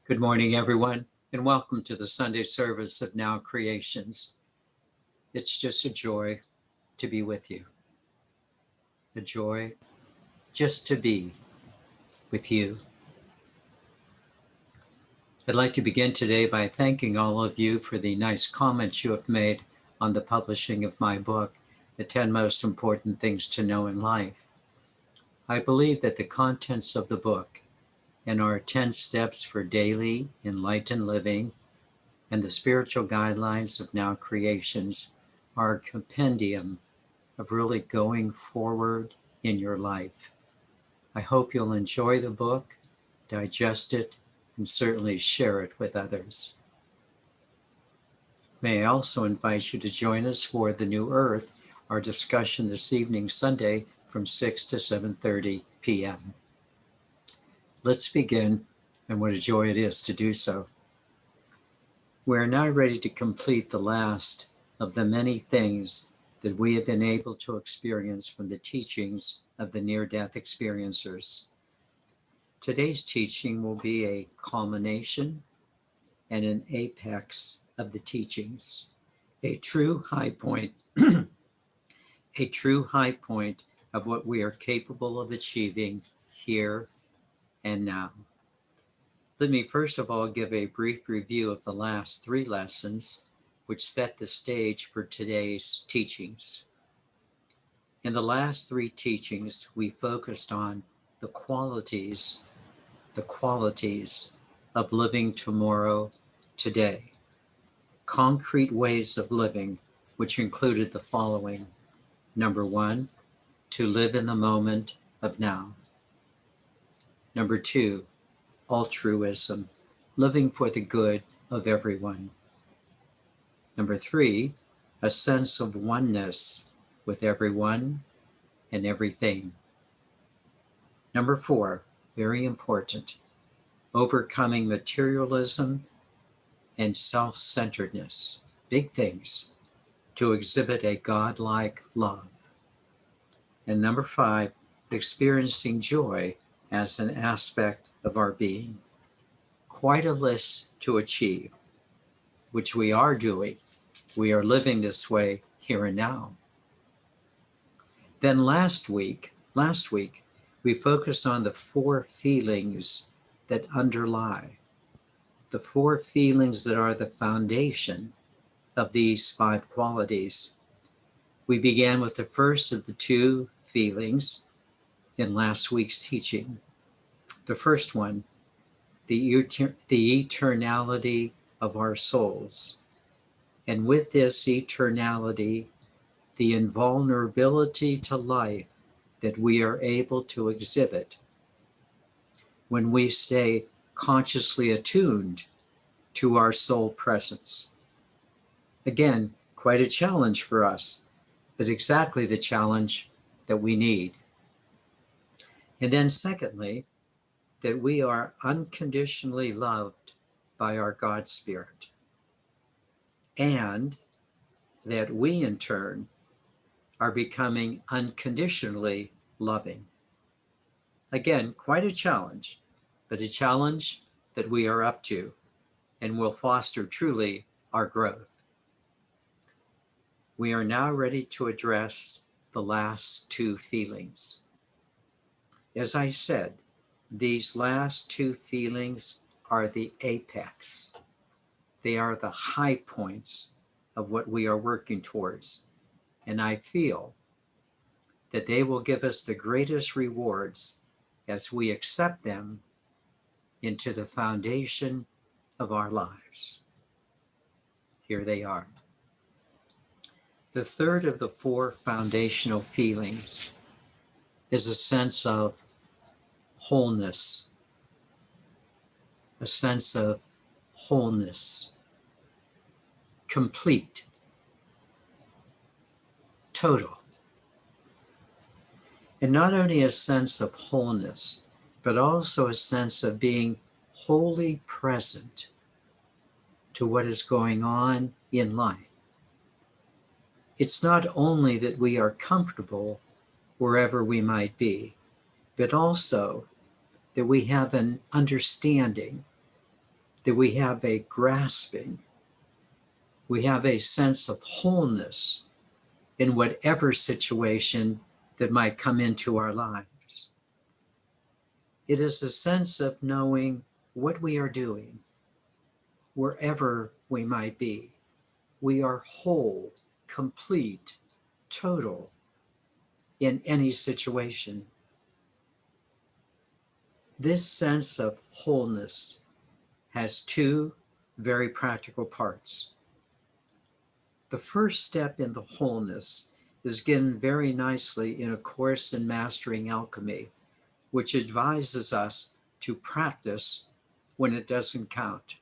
Good morning, everyone, and welcome to the Sunday service of Now Creations. It's just a joy to be with you. A joy just to be with you. I'd like to begin today by thanking all of you for the nice comments you have made on the publishing of my book, The 10 Most Important Things to Know in Life. I believe that the contents of the book and our 10 steps for daily enlightened living and the spiritual guidelines of Now Creations are a compendium of really going forward in your life. I hope you'll enjoy the book, digest it, and certainly share it with others. May I also invite you to join us for The New Earth, our discussion this evening, Sunday, from 6 to 7:30 p.m. Let's begin, and what a joy it is to do so. We are now ready to complete the last of the many things that we have been able to experience from the teachings of the near-death experiencers. Today's teaching will be a culmination and an apex of the teachings, a true high point, a true high point of what we are capable of achieving here and now. Let me first of all give a brief review of the last 3 lessons, which set the stage for today's teachings. In the last 3 teachings, we focused on the qualities of living tomorrow, today. Concrete ways of living, which included the following. Number 1, to live in the moment of now. Number 2, altruism, living for the good of everyone. Number 3, a sense of oneness with everyone and everything. Number 4, very important, overcoming materialism and self-centeredness, big things, to exhibit a godlike love. And number 5, experiencing joy as an aspect of our being. Quite a list to achieve, which we are doing. We are living this way here and now. Then last week, we focused on the 4 feelings that underlie, the 4 feelings that are the foundation of these 5 qualities. We began with the first of the 2 feelings in last week's teaching. The first one, the eternality of our souls. And with this eternality, the invulnerability to life that we are able to exhibit when we stay consciously attuned to our soul presence. Again, quite a challenge for us, but exactly the challenge that we need. And then secondly, that we are unconditionally loved by our God Spirit, and that we in turn are becoming unconditionally loving. Again, quite a challenge, but a challenge that we are up to and will foster truly our growth. We are now ready to address the last 2 feelings. As I said, these last 2 feelings are the apex. They are the high points of what we are working towards. And I feel that they will give us the greatest rewards as we accept them into the foundation of our lives. Here they are. The third of the 4 foundational feelings is a sense of wholeness. A sense of wholeness. Complete. Total. And not only a sense of wholeness, but also a sense of being wholly present to what is going on in life. It's not only that we are comfortable wherever we might be, but also that we have an understanding that we have a grasping, we have a sense of wholeness in whatever situation that might come into our lives. It is a sense of knowing what we are doing, wherever we might be. We are whole, complete, total in any situation. This sense of wholeness has two very practical parts. The first step in the wholeness is given very nicely in A Course in Mastering Alchemy, which advises us to practice when it doesn't count.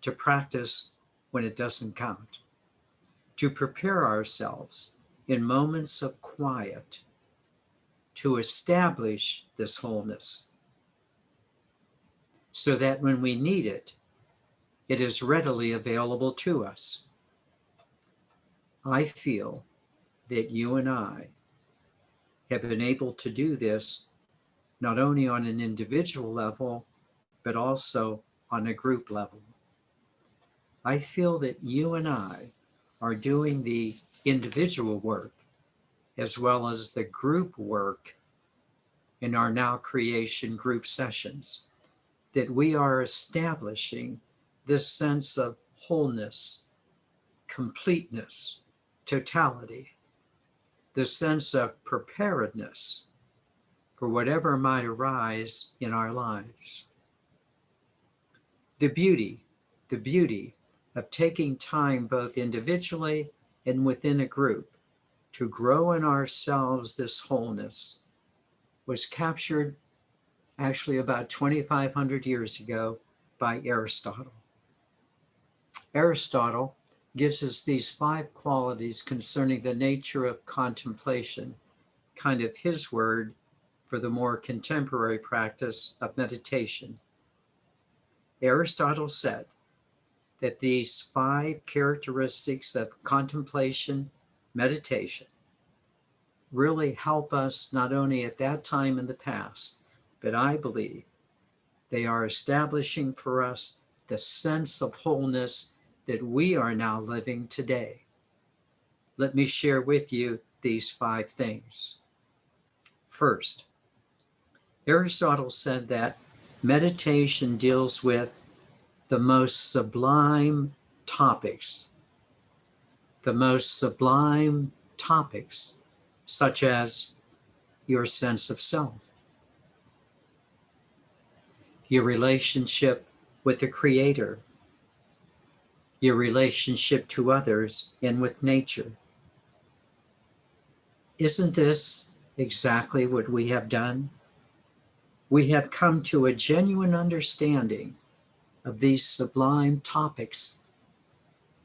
To practice when it doesn't count. To prepare ourselves in moments of quiet to establish this wholeness, so that when we need it, it is readily available to us. I feel that you and I have been able to do this not only on an individual level, but also on a group level. I feel that you and I are doing the individual work as well as the group work in our Now Creation group sessions, that we are establishing this sense of wholeness, completeness, totality, the sense of preparedness for whatever might arise in our lives. The beauty of taking time both individually and within a group to grow in ourselves this wholeness was captured actually about 2,500 years ago by Aristotle. Aristotle gives us these 5 qualities concerning the nature of contemplation, kind of his word for the more contemporary practice of meditation. Aristotle said that these 5 characteristics of contemplation, meditation, really help us not only at that time in the past, but I believe they are establishing for us the sense of wholeness that we are now living today. Let me share with you these 5 things. First, Aristotle said that meditation deals with the most sublime topics, such as your sense of self, your relationship with the Creator, your relationship to others and with nature. Isn't this exactly what we have done? We have come to a genuine understanding of these sublime topics.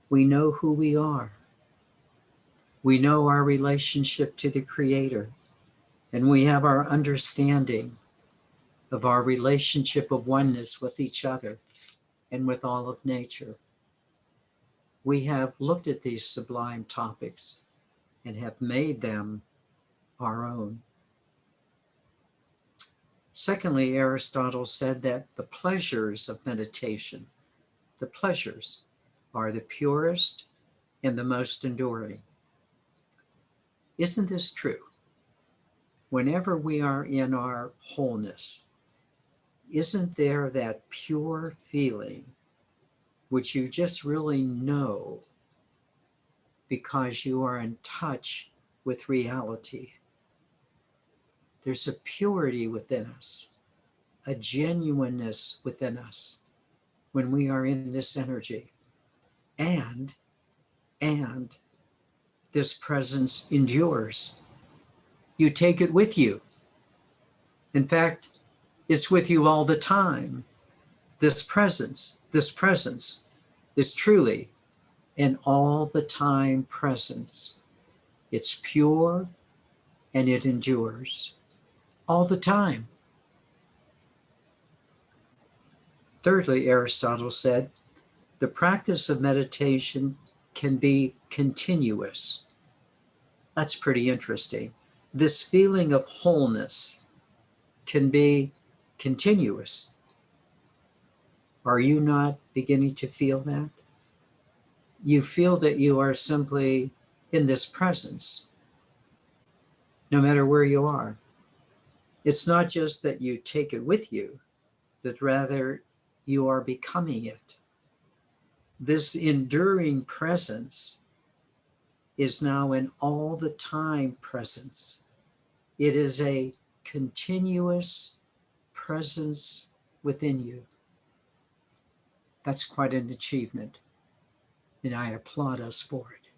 We know who we are. We know our relationship to the Creator, and we have our understanding of our relationship of oneness with each other and with all of nature. We have looked at these sublime topics and have made them our own. Secondly, Aristotle said that the pleasures of meditation, the pleasures are the purest and the most enduring. Isn't this true? Whenever we are in our wholeness, isn't there that pure feeling which you just really know because you are in touch with reality? There's a purity within us, a genuineness within us when we are in this energy. And this presence endures. You take it with you. In fact, it's with you all the time. This presence is truly an all the time presence. It's pure and it endures all the time. Thirdly, Aristotle said, the practice of meditation can be continuous. That's pretty interesting. This feeling of wholeness can be continuous. Are you not beginning to feel that? You feel that you are simply in this presence, no matter where you are. It's not just that you take it with you, but rather you are becoming it. This enduring presence is now an all the time presence. It is a continuous presence within you. That's quite an achievement, and I applaud us for it.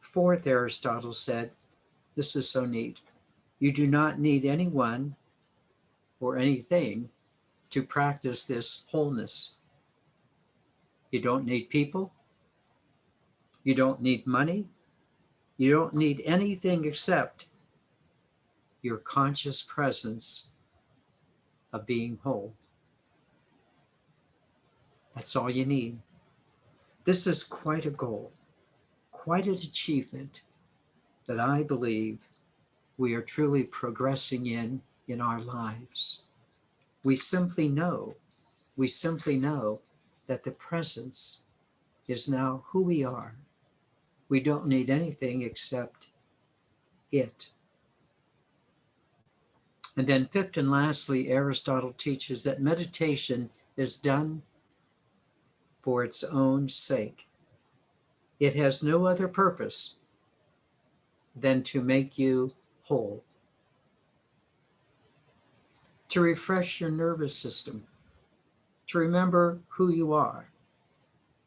Fourth, Aristotle said, this is so neat, you do not need anyone or anything to practice this wholeness. You don't need people. You don't need money. You don't need anything except your conscious presence of being whole. That's all you need. This is quite a goal, quite an achievement that I believe we are truly progressing in our lives. We simply know that the presence is now who we are. We don't need anything except it. And then fifth and lastly, Aristotle teaches that meditation is done for its own sake. It has no other purpose than to make you whole, to refresh your nervous system, to remember who you are,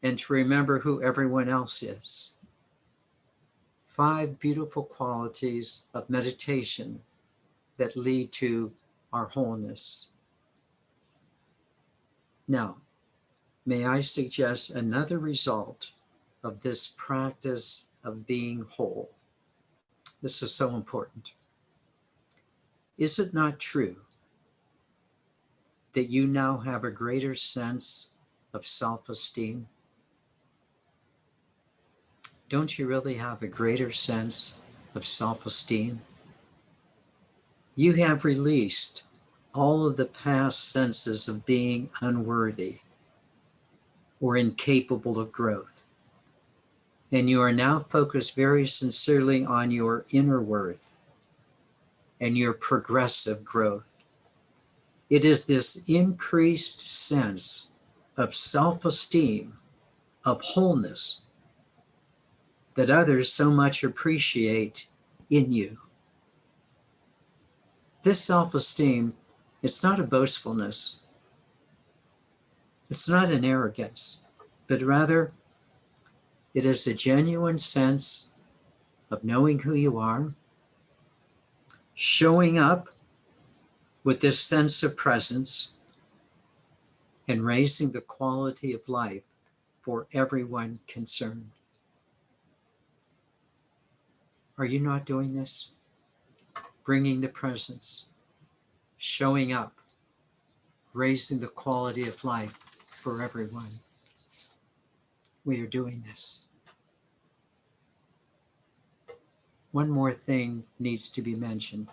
and to remember who everyone else is. 5 beautiful qualities of meditation that lead to our wholeness. Now, may I suggest another result of this practice of being whole? This is so important. Is it not true that you now have a greater sense of self-esteem? Don't you really have a greater sense of self-esteem? You have released all of the past senses of being unworthy or incapable of growth. And you are now focused very sincerely on your inner worth and your progressive growth. It is this increased sense of self-esteem, of wholeness, that others so much appreciate in you. This self-esteem, it's not a boastfulness. It's not an arrogance, but rather it is a genuine sense of knowing who you are, showing up with this sense of presence, and raising the quality of life for everyone concerned. Are you not doing this? Bringing the presence, showing up, raising the quality of life for everyone. We are doing this. One more thing needs to be mentioned.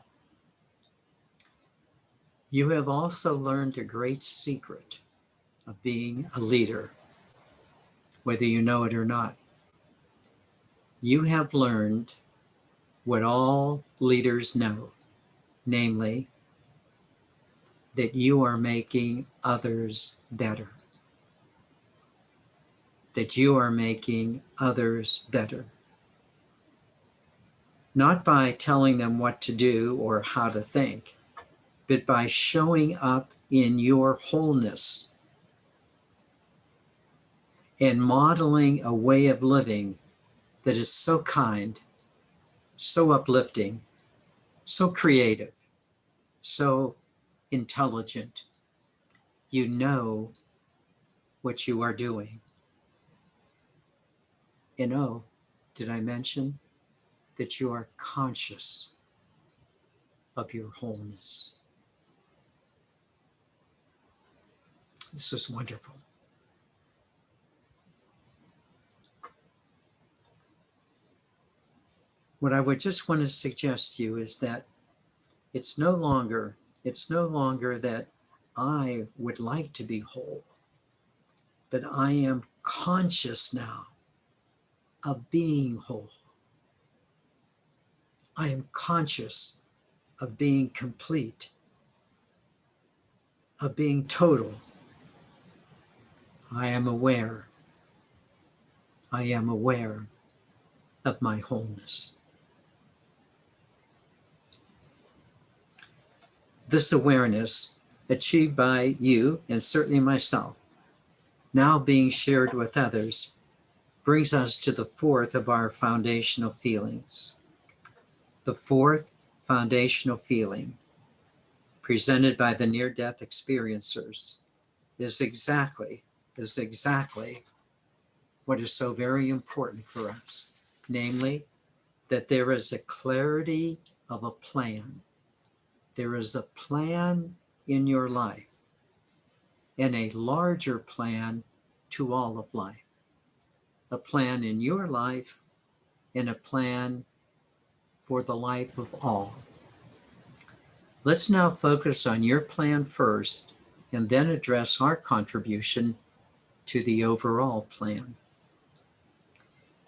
You have also learned a great secret of being a leader, whether you know it or not. You have learned what all leaders know, namely, that you are making others better. That you are making others better. Not by telling them what to do or how to think, but by showing up in your wholeness and modeling a way of living that is so kind, so uplifting, so creative, so intelligent. You know what you are doing. And oh, did I mention that you are conscious of your wholeness? This is wonderful. What I would just want to suggest to you is that it's no longer that I would like to be whole, but I am conscious now of being whole. I am conscious of being complete, of being total. I am aware. I am aware of my wholeness. This awareness, achieved by you and certainly myself, now being shared with others, brings us to the fourth of our foundational feelings. The fourth foundational feeling, presented by the near-death experiencers, is exactly what is so very important for us, namely, that there is a clarity of a plan. There is a plan in your life, and a larger plan to all of life. A plan in your life, and a plan for the life of all. Let's now focus on your plan first, and then address our contribution to the overall plan.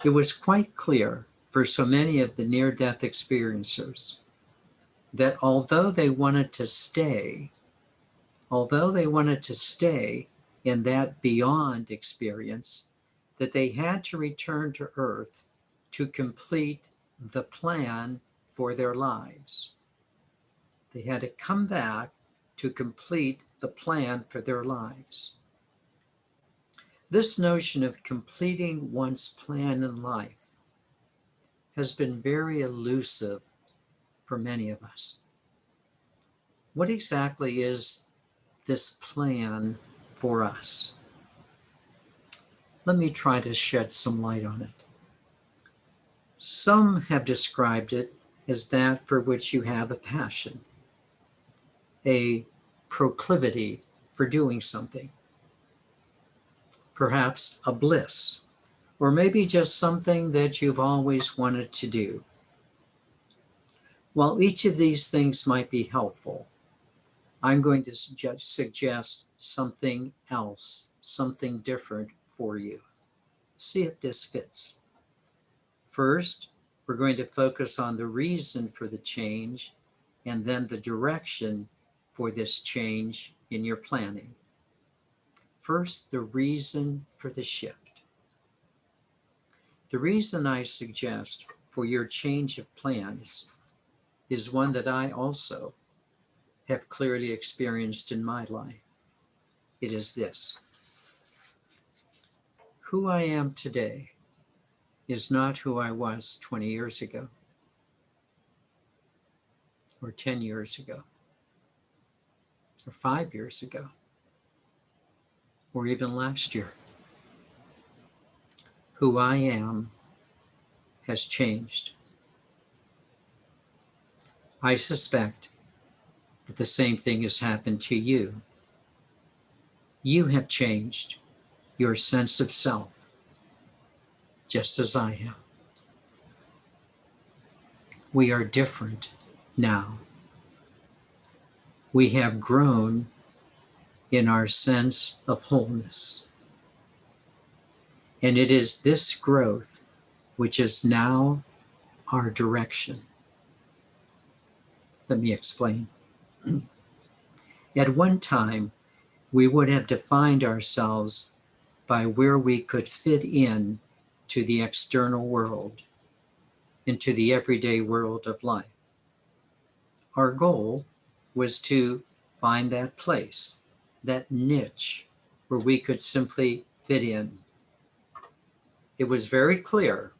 It was quite clear for so many of the near-death experiencers that although they wanted to stay in that beyond experience, that they had to return to Earth to complete the plan for their lives. They had to come back to complete the plan for their lives. This notion of completing one's plan in life has been very elusive for many of us. What exactly is this plan for us? Let me try to shed some light on it. Some have described it as that for which you have a passion, a proclivity for doing something, perhaps a bliss, or maybe just something that you've always wanted to do. While each of these things might be helpful, I'm going to suggest something else, something different for you. See if this fits. First, we're going to focus on the reason for the change, and then the direction for this change in your planning. First, the reason for the shift. The reason I suggest for your change of plans is one that I also have clearly experienced in my life. It is this: who I am today is not who I was 20 years ago, or 10 years ago, or 5 years ago, or even last year. Who I am has changed. I suspect that the same thing has happened to you. You have changed your sense of self, just as I have. We are different now. We have grown in our sense of wholeness. And it is this growth which is now our direction. Let me explain. At one time, we would have defined ourselves by where we could fit in to the external world, into the everyday world of life. Our goal was to find that place, that niche, where we could simply fit in. It was very clear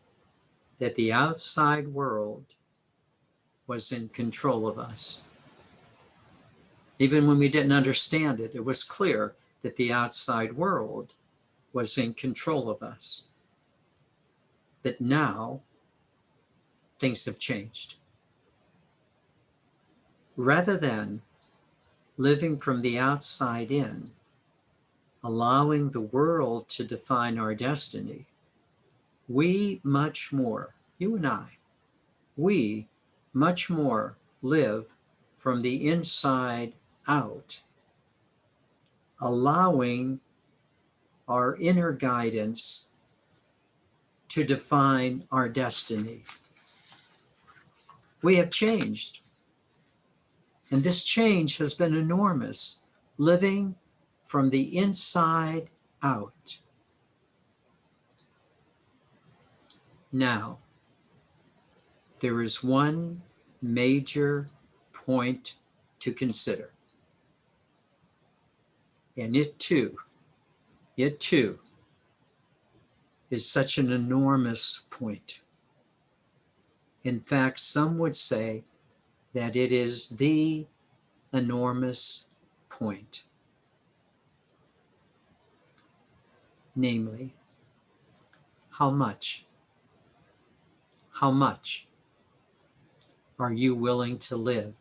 that the outside world was in control of us. Even when we didn't understand it, it was clear that the outside world was in control of us. But now, things have changed. Rather than living from the outside in, allowing the world to define our destiny, we much more, you and I, we much more live from the inside out allowing our inner guidance to define our destiny. We have changed. And this change has been enormous, living from the inside out. Now, there is one major point to consider. And it too is such an enormous point. In fact, some would say that it is the enormous point. Namely, how much are you willing to live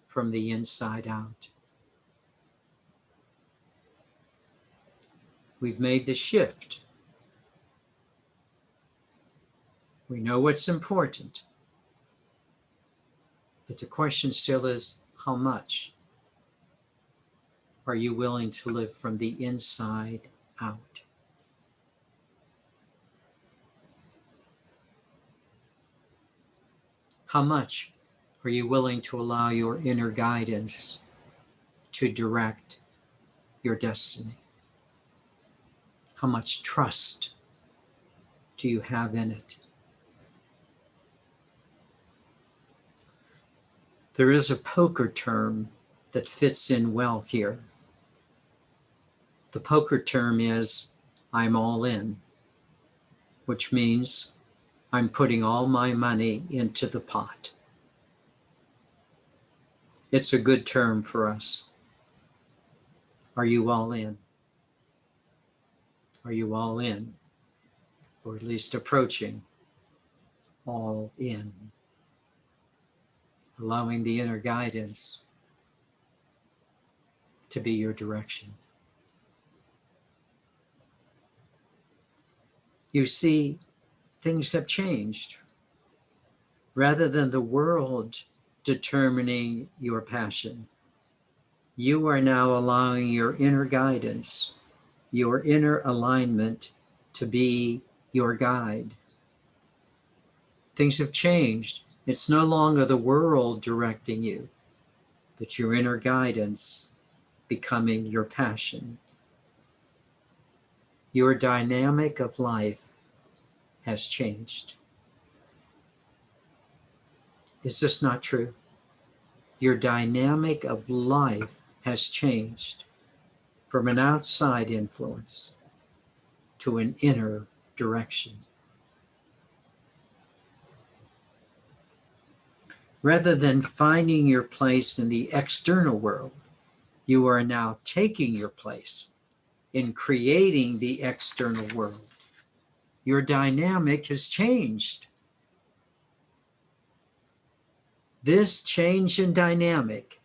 from the inside out? We've made the shift. We know what's important. But the question still is, how much are you willing to live from the inside out? How much are you willing to allow your inner guidance to direct your destiny? How much trust do you have in it? There is a poker term that fits in well here. The poker term is, I'm all in, which means I'm putting all my money into the pot. It's a good term for us. Are you all in? Are you all in? Or at least approaching all in? Allowing the inner guidance to be your direction. You see, things have changed. Rather than the world determining your passion, you are now allowing your inner guidance, your inner alignment to be your guide. Things have changed. It's no longer the world directing you, but your inner guidance becoming your passion. Your dynamic of life has changed. Is this not true? Your dynamic of life has changed from an outside influence to an inner direction. Rather than finding your place in the external world, you are now taking your place in creating the external world. Your dynamic has changed. This change in dynamic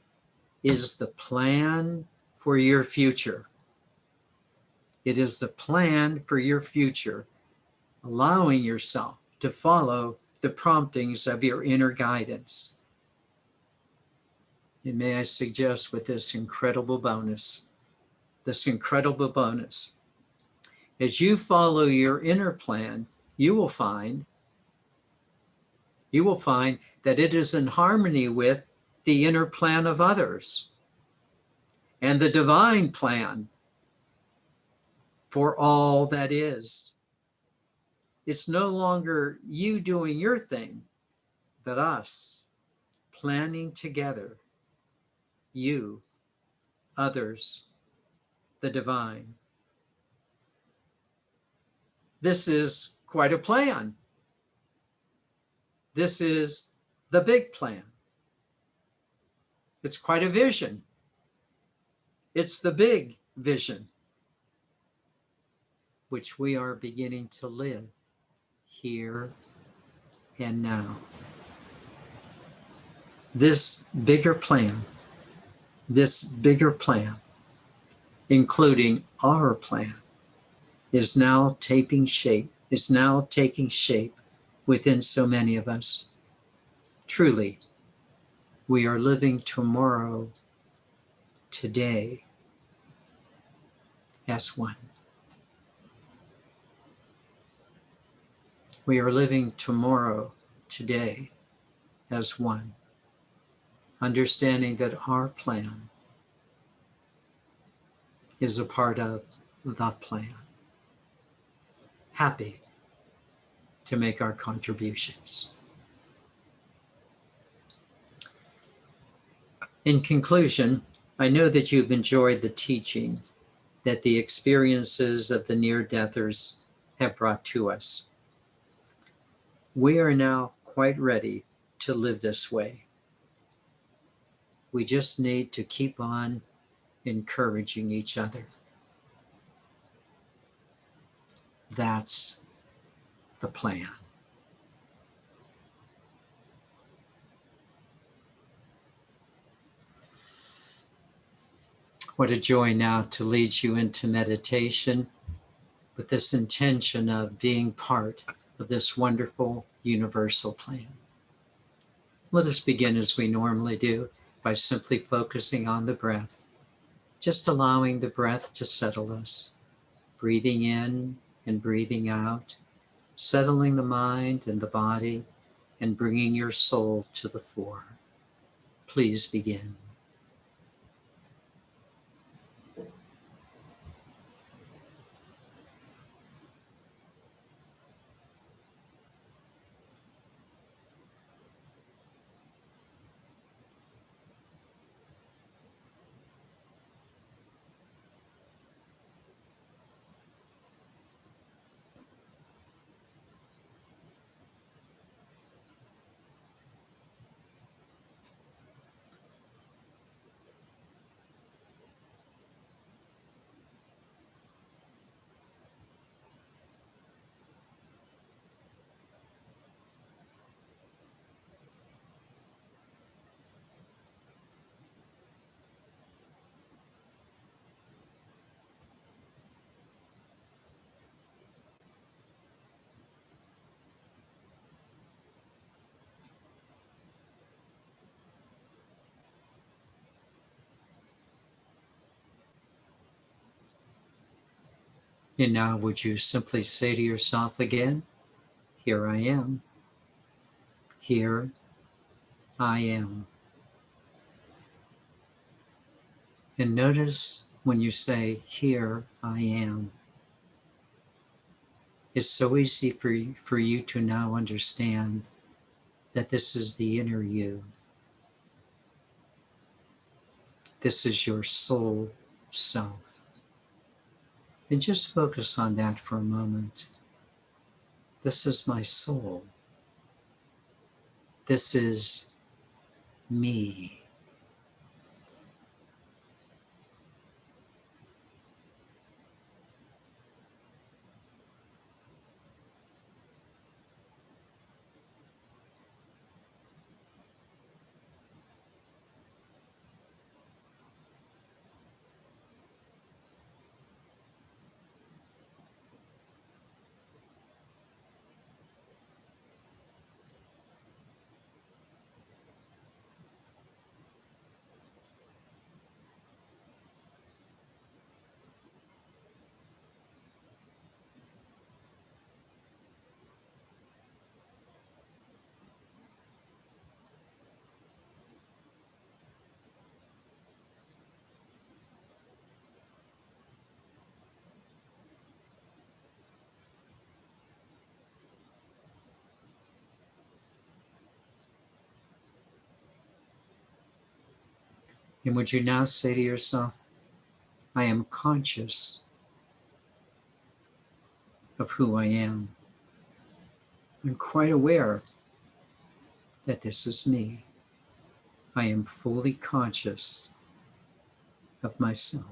is the plan for your future. It is the plan for your future, allowing yourself to follow the promptings of your inner guidance. And may I suggest with this incredible bonus, as you follow your inner plan, you will find that it is in harmony with the inner plan of others and the divine plan for all that is. It's no longer you doing your thing, but us planning together, you, others, the divine. This is quite a plan. This is the big plan. It's quite a vision. It's the big vision, which we are beginning to live here and now. This bigger plan, including our plan, is now taking shape within so many of us. Truly, we are living tomorrow, today, as one. We are living tomorrow, today, as one, understanding that our plan is a part of the plan. Happy to make our contributions. In conclusion, I know that you've enjoyed the teaching that the experiences of the near-deathers have brought to us. We are now quite ready to live this way. We just need to keep on encouraging each other. That's the plan. What a joy now to lead you into meditation with this intention of being part of this wonderful universal plan. Let us begin as we normally do by simply focusing on the breath, just allowing the breath to settle us, breathing in and breathing out, settling the mind and the body, and bringing your soul to the fore. Please begin. And now would you simply say to yourself again, here I am, here I am. And notice when you say, here I am, it's so easy for you to now understand that this is the inner you. This is your soul self. And just focus on that for a moment. This is my soul. This is me. And would you now say to yourself, I am conscious of who I am. I'm quite aware that this is me. I am fully conscious of myself.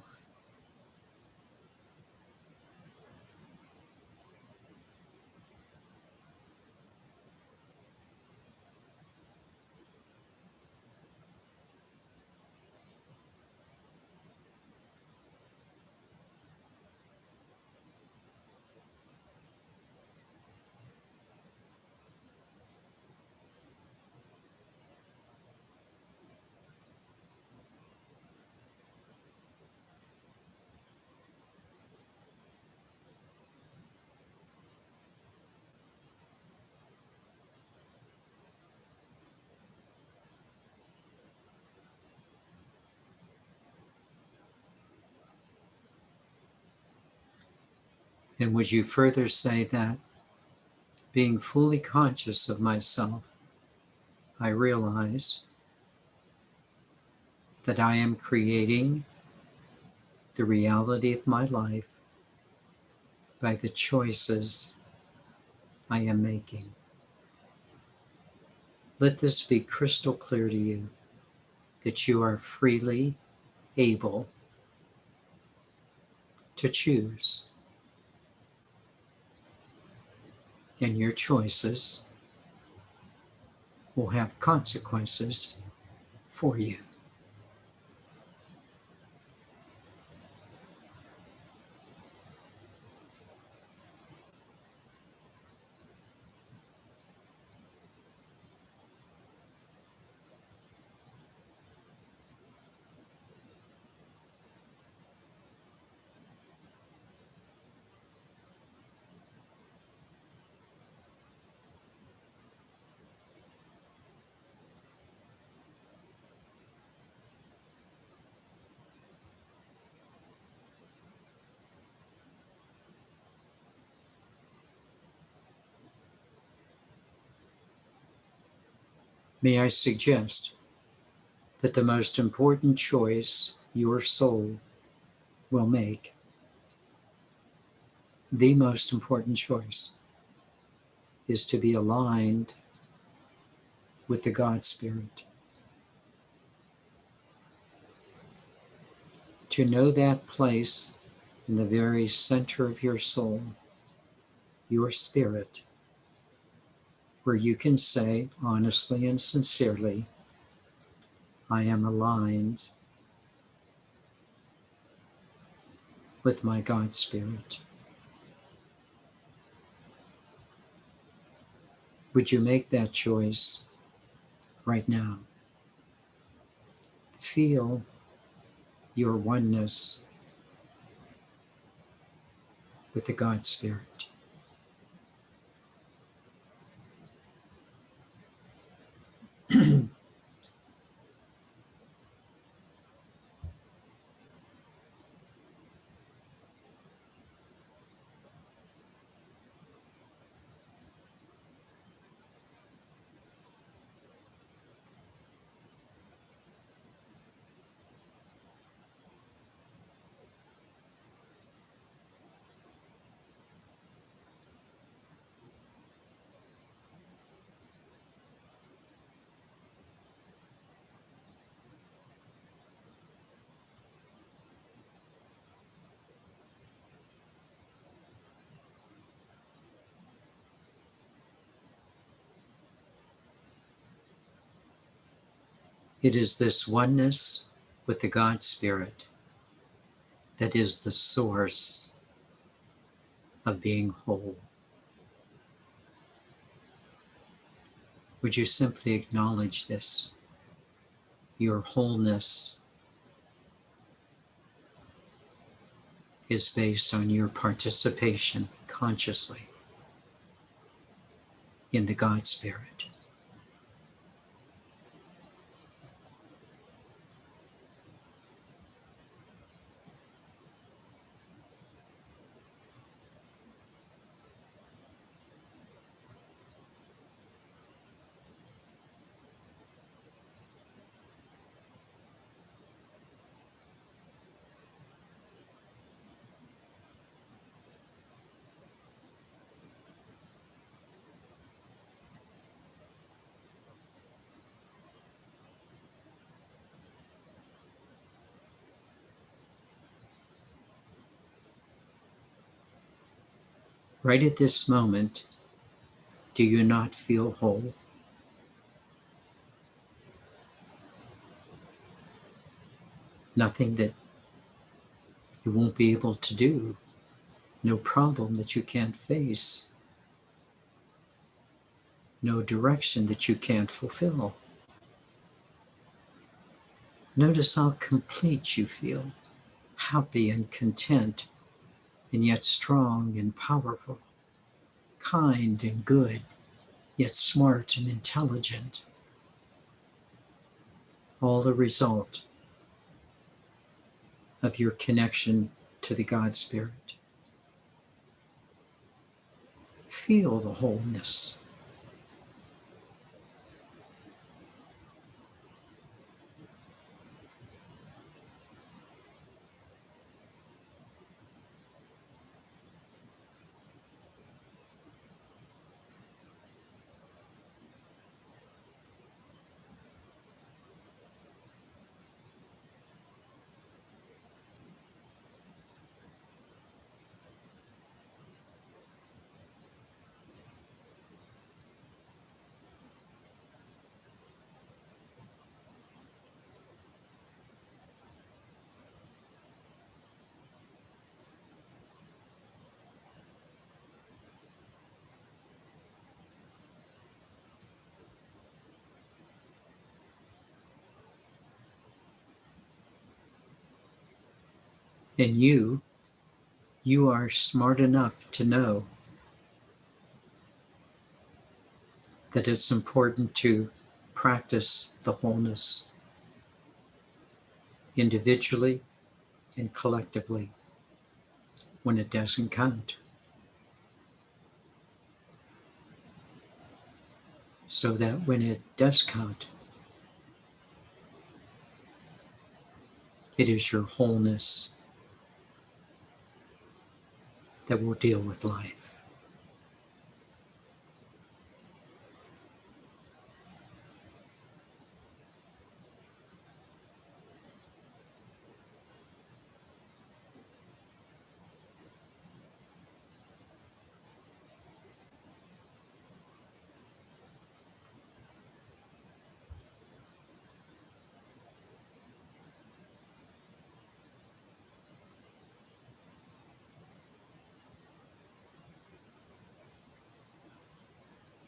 And would you further say that being fully conscious of myself, I realize that I am creating the reality of my life by the choices I am making. Let this be crystal clear to you, that you are freely able to choose, and your choices will have consequences for you. May I suggest that the most important choice your soul will make, the most important choice, is to be aligned with the God Spirit. To know that place in the very center of your soul, your spirit, where you can say honestly and sincerely, I am aligned with my God Spirit. Would you make that choice right now? Feel your oneness with the God Spirit. It is this oneness with the God Spirit that is the source of being whole. Would you simply acknowledge this? Your wholeness is based on your participation consciously in the God Spirit. Right at this moment, do you not feel whole? Nothing that you won't be able to do, no problem that you can't face, no direction that you can't fulfill. Notice how complete you feel, happy and content, and yet strong and powerful, kind and good, yet smart and intelligent. All the result of your connection to the God Spirit. feel the wholeness. And you are smart enough to know that it's important to practice the wholeness individually and collectively when it doesn't count, so that when it does count, it is your wholeness that will deal with life.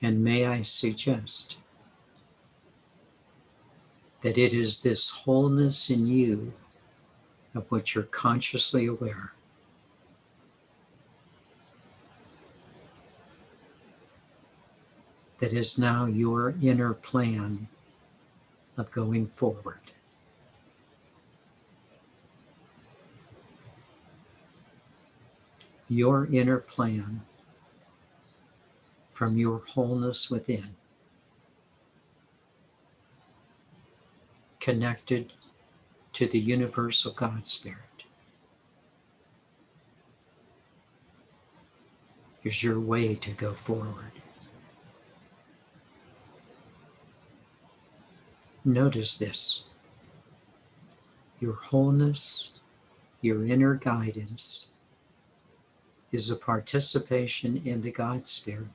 And may I suggest that it is this wholeness in you of which you're consciously aware that is now your inner plan of going forward. Your inner plan from your wholeness within, connected to the universal God Spirit, is your way to go forward. Notice this. Your wholeness, your inner guidance, is a participation in the God Spirit,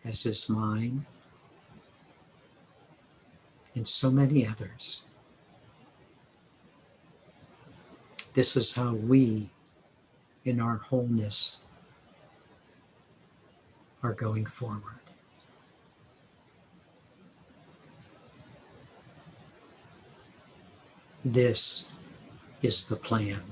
as is mine and so many others. This is how we, in our wholeness, are going forward. This is the plan.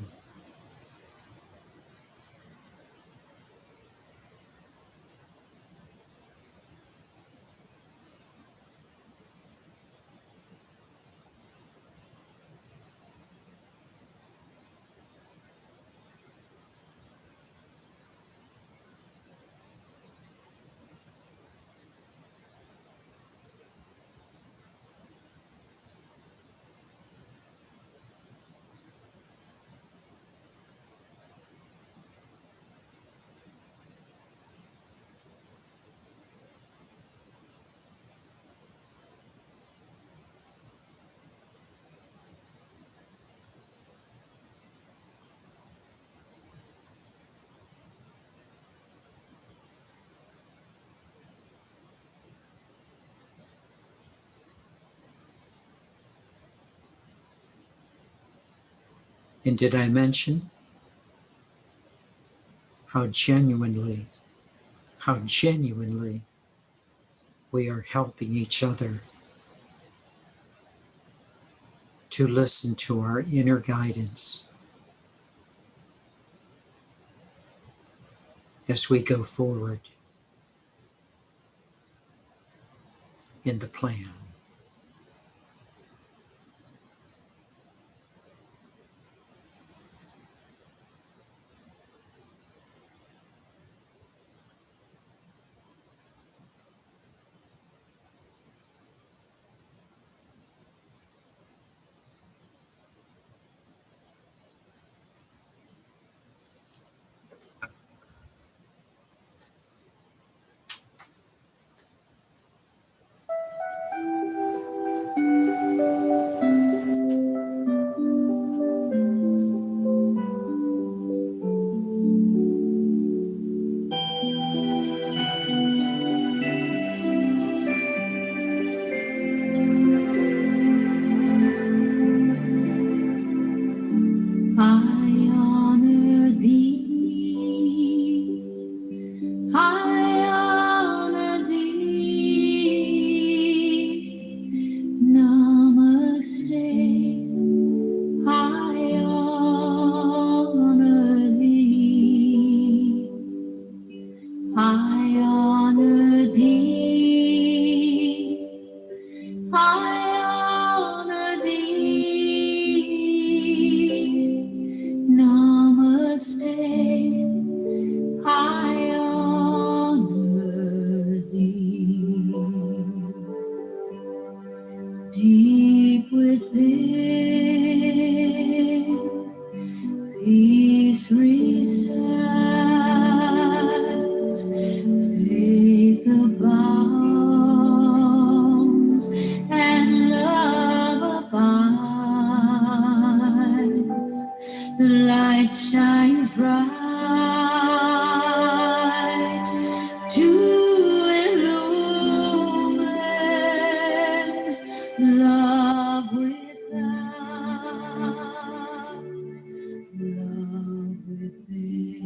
And did I mention how genuinely we are helping each other to listen to our inner guidance as we go forward in the plan? Deep within, peace resides, faith abounds, and love abides. The light shines bright to illumine love without, love within.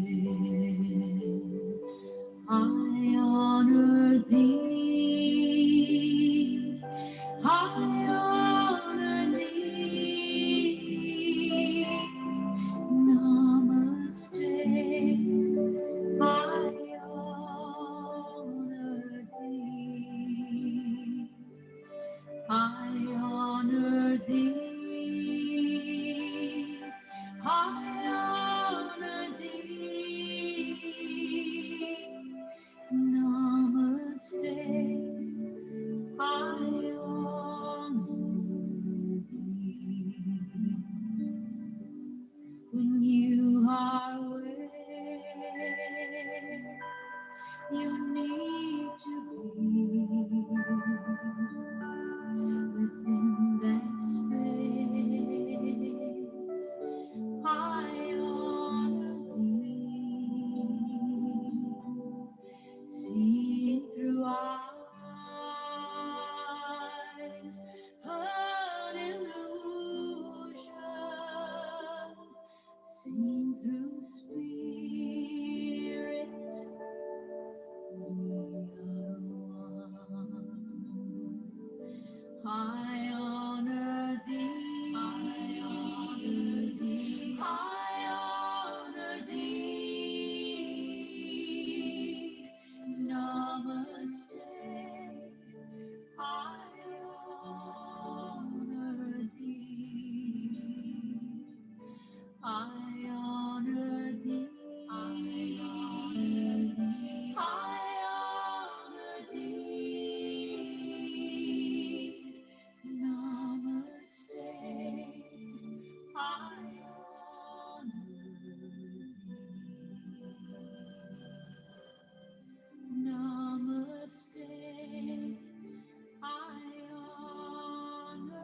I honor thee, I honor thee. Namaste, I honor thee. I honor thee. I honor thee. Namaste. I honor thee. When you are where you need to be, within that space, I honor thee. Seen through eyes, an illusion, seen through spirit, we are one. I honor thee, I honor thee, I honor thee. Namaste, I honor thee. I honor thee, I honor thee, I honor thee. Namaste, I honor thee. Namaste, I honor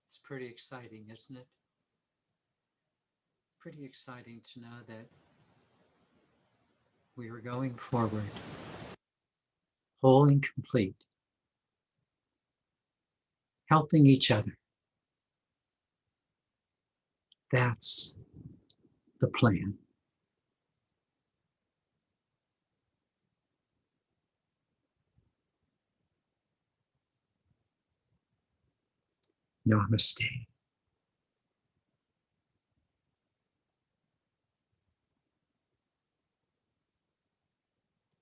It's pretty exciting, isn't it? Pretty exciting to know that we are going forward, whole and complete, helping each other. That's the plan. Namaste.